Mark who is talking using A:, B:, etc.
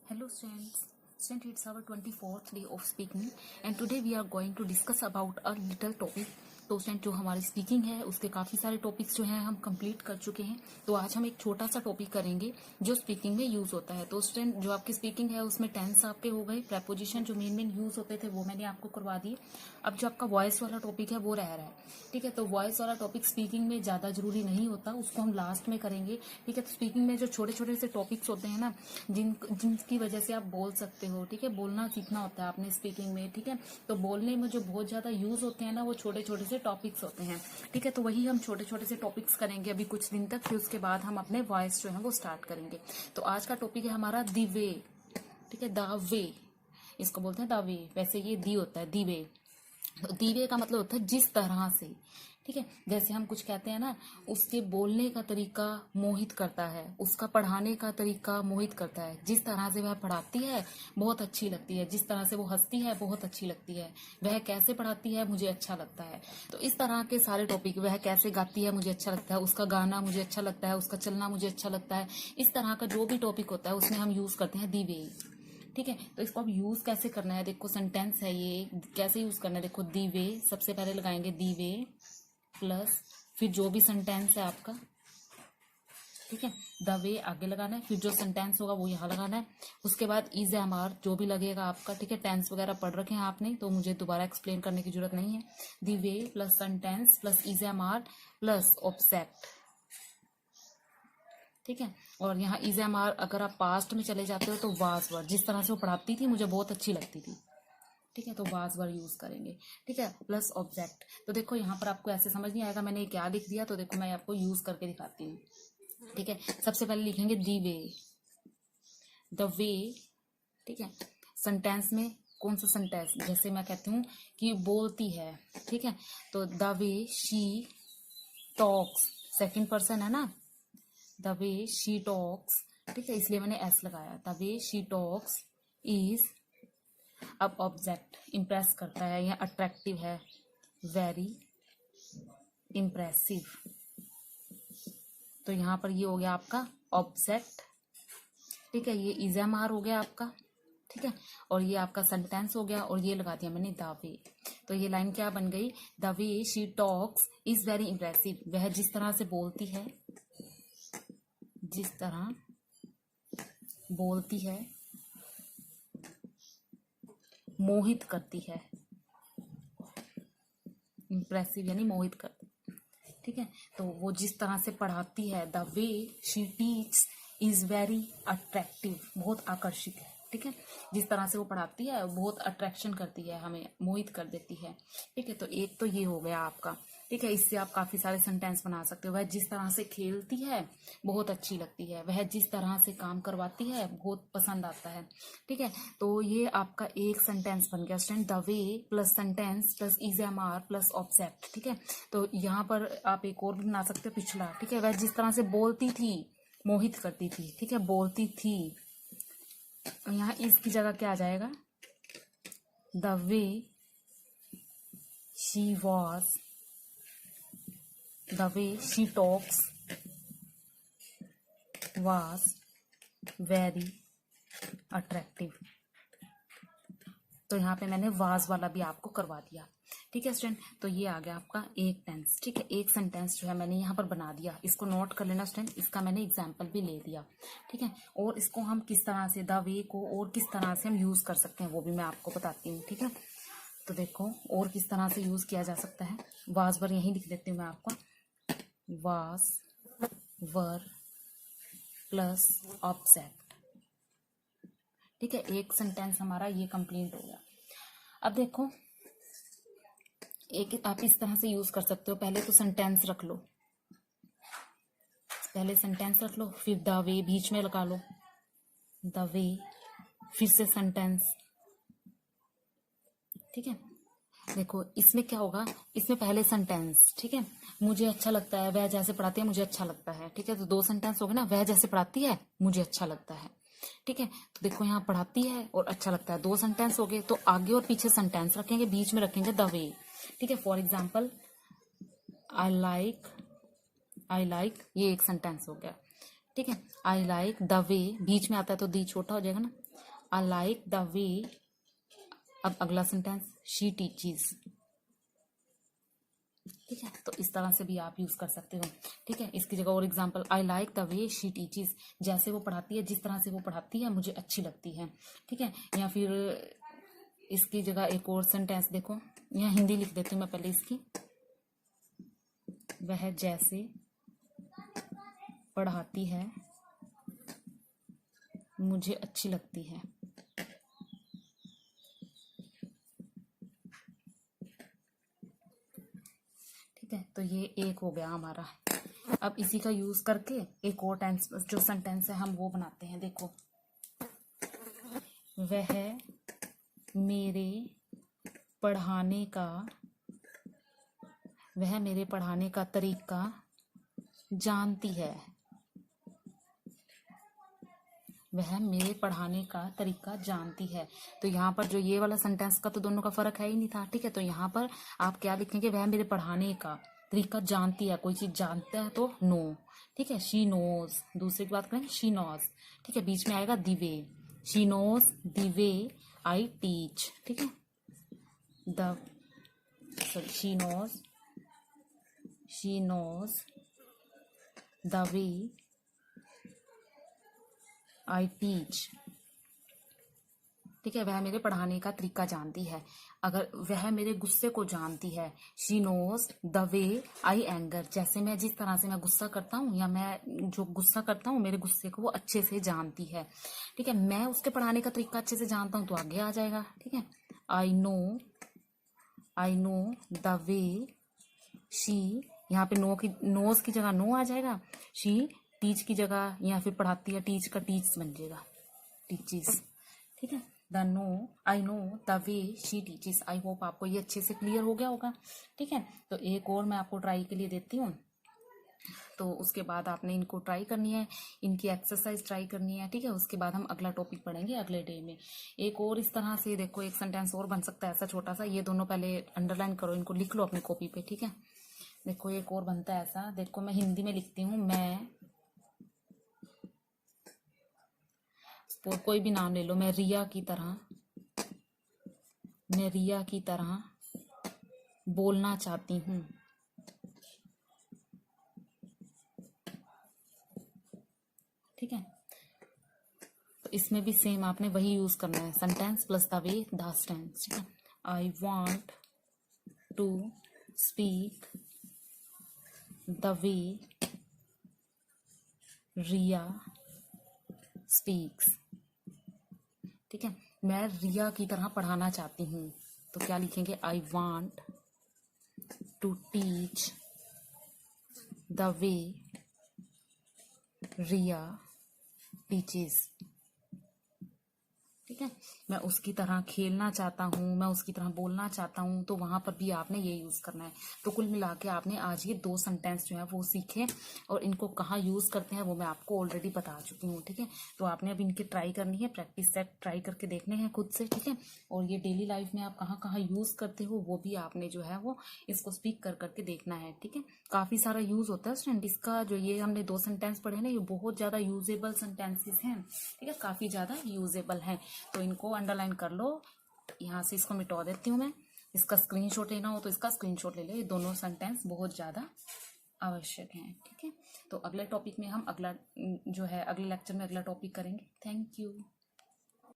A: Hello students. Students, it's our 24th day of speaking and today we are going to discuss about a little topic. तो student जो हमारी speaking है उसके काफ़ी सारे topics जो हैं हम कंप्लीट कर चुके हैं। तो आज हम एक छोटा सा टॉपिक करेंगे जो स्पीकिंग में यूज़ होता है। तो स्टूडेंट जो आपकी स्पीकिंग है उसमें टेंस आपके हो गए, प्रेपोजिशन जो मेन मेन यूज़ होते थे वो मैंने आपको करवा दिए। अब जो आपका वॉइस वाला टॉपिक है वो रह रहा है। ठीक है, तो वॉइस वाला टॉपिक स्पीकिंग में ज़्यादा जरूरी नहीं होता, उसको हम लास्ट में करेंगे। ठीक है, तो स्पीकिंग में जो छोटे छोटे से टॉपिक्स होते हैं ना जिनकी वजह से आप बोल सकते हो। ठीक है, बोलना सीखना होता है आपने स्पीकिंग में। ठीक है, तो बोलने में जो बहुत ज़्यादा यूज़ होते हैं ना वो छोटे छोटे से टॉपिक्स होते हैं। ठीक है, तो वही हम छोटे छोटे से टॉपिक्स करेंगे अभी कुछ दिन तक, फिर उसके बाद हम अपने वॉइस जो है वो स्टार्ट करेंगे। तो आज का टॉपिक है हमारा दी वे। ठीक है, द वे इसको बोलते हैं, द वे। वैसे ये दी होता है, दी वे। तो दी वे का मतलब होता है जिस तरह से। ठीक है, जैसे हम कुछ कहते हैं ना, उसके बोलने का तरीका मोहित करता है, उसका पढ़ाने का तरीका मोहित करता है। जिस तरह से वह पढ़ाती है बहुत अच्छी लगती है, जिस तरह से वो हंसती है बहुत अच्छी लगती है, वह कैसे पढ़ाती है मुझे अच्छा लगता है। तो इस तरह के सारे टॉपिक, वह कैसे गाती है मुझे अच्छा लगता है, उसका गाना मुझे अच्छा लगता है, उसका चलना मुझे अच्छा लगता है, इस तरह का जो भी टॉपिक होता है उसमें हम यूज करते हैं दी वे। ठीक है, तो इसको अब यूज कैसे करना है, देखो सेंटेंस है ये, कैसे यूज करना है। देखो दी वे, सबसे पहले लगाएंगे दी वे प्लस फिर जो भी सेंटेंस है आपका। ठीक है, द वे आगे लगाना है, फिर जो सेंटेंस होगा वो यहाँ लगाना है। उसके बाद इज एम आर जो भी लगेगा आपका। ठीक है, टेंस वगैरह पढ़ रखे हैं आपने तो मुझे दोबारा एक्सप्लेन करने की जरूरत नहीं है। The way plus sentence plus is am are plus object. ठीक है, और यहाँ इज एम आर अगर आप पास्ट में चले जाते हो तो वाज वर, जिस तरह से वो पढ़ाती थी मुझे बहुत अच्छी लगती थी। ठीक है, तो वाज वर यूज करेंगे। ठीक है, प्लस ऑब्जेक्ट। तो देखो यहाँ पर आपको ऐसे समझ नहीं आएगा मैंने क्या लिख दिया, तो देखो मैं आपको यूज करके दिखाती हूँ। ठीक है, सबसे पहले लिखेंगे दी वे, द वे। ठीक है, सेंटेंस में कौन सा सेंटेंस, जैसे मैं कहती हूँ कि बोलती है। ठीक है, तो the way she talks, second person है ना, द वे शी टॉक्स। ठीक है, इसलिए मैंने एस लगाया, the way she talks is. अब ऑब्जेक्ट इम्प्रेस करता है या अट्रैक्टिव है, वेरी इम्प्रेसिव। तो यहाँ पर ये हो गया आपका ऑब्जेक्ट। ठीक है, ये इज एम आर हो गया आपका। ठीक है, और ये आपका सेंटेंस हो गया, और ये लगा दिया मैंने द वे। तो ये लाइन क्या बन गई, the way she talks is very impressive, वह जिस तरह से बोलती है, जिस तरह बोलती है मोहित करती है। इम्प्रेसिव यानी मोहित करती। ठीक है, तो वो जिस तरह से पढ़ाती है, the way she teach is very attractive, बहुत आकर्षित है। ठीक है, जिस तरह से वो पढ़ाती है बहुत अट्रैक्शन करती है, हमें मोहित कर देती है। ठीक है, तो एक तो ये हो गया आपका। ठीक है, इससे आप काफी सारे सेंटेंस बना सकते हो। वह जिस तरह से खेलती है बहुत अच्छी लगती है, वह जिस तरह से काम करवाती है बहुत पसंद आता है। ठीक है, तो ये आपका एक सेंटेंस बन गया student, the way plus sentence plus is am are plus object. ठीक है, तो यहाँ पर आप एक और भी बना सकते हो पिछला। ठीक है, वह जिस तरह से बोलती थी मोहित करती थी। ठीक है, बोलती थी, यहाँ इसकी जगह क्या आ जाएगा, the way she was, the way she talks was very attractive. तो यहाँ पे मैंने वाज वाला भी आपको करवा दिया। ठीक है स्टूडेंट, तो ये आ गया आपका एक टेंस। ठीक है, एक सेंटेंस जो है मैंने यहाँ पर बना दिया, इसको नोट कर लेना स्टूडेंट, इसका मैंने एग्जाम्पल भी ले दिया। ठीक है, और इसको हम किस तरह से, द वे को और किस तरह से हम यूज कर सकते हैं वो भी मैं आपको बताती हूँ। ठीक है, तो देखो और किस तरह से यूज किया जा सकता है। वाज वर यहीं लिख देती हूँ मैं आपको, वाज वर प्लस ऑब्जेक्ट। ठीक है, एक सेंटेंस हमारा ये कंप्लीट हो गया। अब देखो एक आप इस तरह से यूज कर सकते हो, पहले तो सेंटेंस रख लो, पहले सेंटेंस रख लो, फिर द वे बीच में लगा लो, द वे फिर से सेंटेंस। ठीक है, देखो इसमें क्या होगा, इसमें पहले सेंटेंस। ठीक है, मुझे अच्छा लगता है, वह जैसे पढ़ाती है मुझे अच्छा लगता है। ठीक है, तो दो सेंटेंस हो गए ना, वह जैसे पढ़ाती है मुझे अच्छा लगता है। ठीक है, तो देखो यहाँ पढ़ाती है और अच्छा लगता है, दो सेंटेंस हो गए। तो आगे और पीछे सेंटेंस रखेंगे, बीच में रखेंगे द वे। ठीक है, फॉर एग्जाम्पल आई लाइक, ये एक सेंटेंस हो गया। ठीक है। आई लाइक द वे, बीच में आता है तो दी छोटा हो जाएगा ना। आई लाइक द वे, अब अगला सेंटेंस शी टीचेस। ठीक है, तो इस तरह से भी आप यूज कर सकते हो। ठीक है, इसकी जगह और example, I like the way she teaches, जैसे वो पढ़ाती है, जिस तरह से वो पढ़ाती है मुझे अच्छी लगती है। ठीक है, या फिर इसकी जगह एक और सेंटेंस देखो, यहाँ हिंदी लिख देती हूँ मैं पहले इसकी, वह जैसे पढ़ाती है मुझे अच्छी लगती है। ठीक है, तो ये एक हो गया हमारा। अब इसी का यूज करके एक और टेंस जो सेंटेंस है हम वो बनाते हैं। देखो, वह मेरे पढ़ाने का तरीका जानती है। वह मेरे पढ़ाने का तरीका जानती है। तो यहाँ पर जो ये वाला सेंटेंस का तो दोनों का फर्क है ही नहीं था। ठीक है, तो यहाँ पर आप क्या लिखेंगे, वह मेरे पढ़ाने का तरीका जानती है। कोई चीज जानता है तो नो। ठीक है, शी नोज, दूसरे की बात करें शी नोज। ठीक है, बीच में आएगा the way, she knows the way I teach. ठीक है, she knows the way I teach. ठीक है, वह मेरे पढ़ाने का तरीका जानती है। अगर वह मेरे गुस्से को जानती है, she knows the way I anger, जैसे मैं जिस तरह से मैं गुस्सा करता हूँ या मैं जो गुस्सा करता हूँ मेरे गुस्से को वो अच्छे से जानती है। ठीक है, मैं उसके पढ़ाने का तरीका अच्छे से जानता हूँ तो आगे आ जाएगा। ठीक है, I know the way she, यहाँ पे नोज की जगह नो आ जाएगा, शी टीच की जगह या फिर पढ़ाती है टीच का टीच बन जाएगा, टीचेस। ठीक है, I know the way she teaches. I hope आपको ये अच्छे से क्लियर हो गया होगा। ठीक है, तो एक और मैं आपको ट्राई के लिए देती हूँ, तो उसके बाद आपने इनको ट्राई करनी है, इनकी एक्सरसाइज ट्राई करनी है। ठीक है, उसके बाद हम अगला टॉपिक पढ़ेंगे अगले डे में। एक और इस तरह से देखो, एक सेंटेंस और बन सकता है ऐसा छोटा सा, ये दोनों पहले अंडरलाइन करो, इनको लिख लो अपनी कॉपी पे। ठीक है, देखो एक और बनता है ऐसा, देखो मैं हिंदी में लिखती हूँ, मैं कोई भी नाम ले लो, मैं रिया की तरह बोलना चाहती हूँ। ठीक है, तो इसमें भी सेम आपने वही यूज करना है, sentence plus the way does tense. ठीक है, I want to speak the way Riya speaks. ठीक है, मैं रिया की तरह पढ़ाना चाहती हूँ, तो क्या लिखेंगे, I want to teach the way Riya teaches. ठीक है, मैं उसकी तरह खेलना चाहता हूँ, मैं उसकी तरह बोलना चाहता हूँ, तो वहां पर भी आपने ये यूज करना है। तो कुल मिला के आपने आज ये 2 सेंटेंस जो है वो सीखे, और इनको कहाँ यूज करते हैं वो मैं आपको ऑलरेडी बता चुकी हूँ। ठीक है, तो आपने अब इनकी ट्राई करनी है, प्रैक्टिस सेट ट्राई करके देखने हैं खुद से। ठीक है, और ये डेली लाइफ में आप कहाँ कहाँ यूज करते हो वो भी आपने जो है वो इसको स्पीक कर करके देखना है। ठीक है, काफी सारा यूज होता है स्टूडेंट इसका, जो ये हमने 2 सेंटेंस पढ़े ना, ये बहुत ज्यादा यूजेबल सेंटेंसेस हैं। ठीक है, काफी ज्यादा यूजेबल है, तो इनको अंडरलाइन कर लो। यहाँ से इसको मिटा देती हूँ मैं, इसका स्क्रीनशॉट लेना हो तो इसका स्क्रीनशॉट ले लो, ये दोनों सेंटेंस बहुत ज्यादा आवश्यक हैं। ठीक है, तो अगले टॉपिक में हम अगला जो है अगले लेक्चर में अगला टॉपिक करेंगे। Thank you.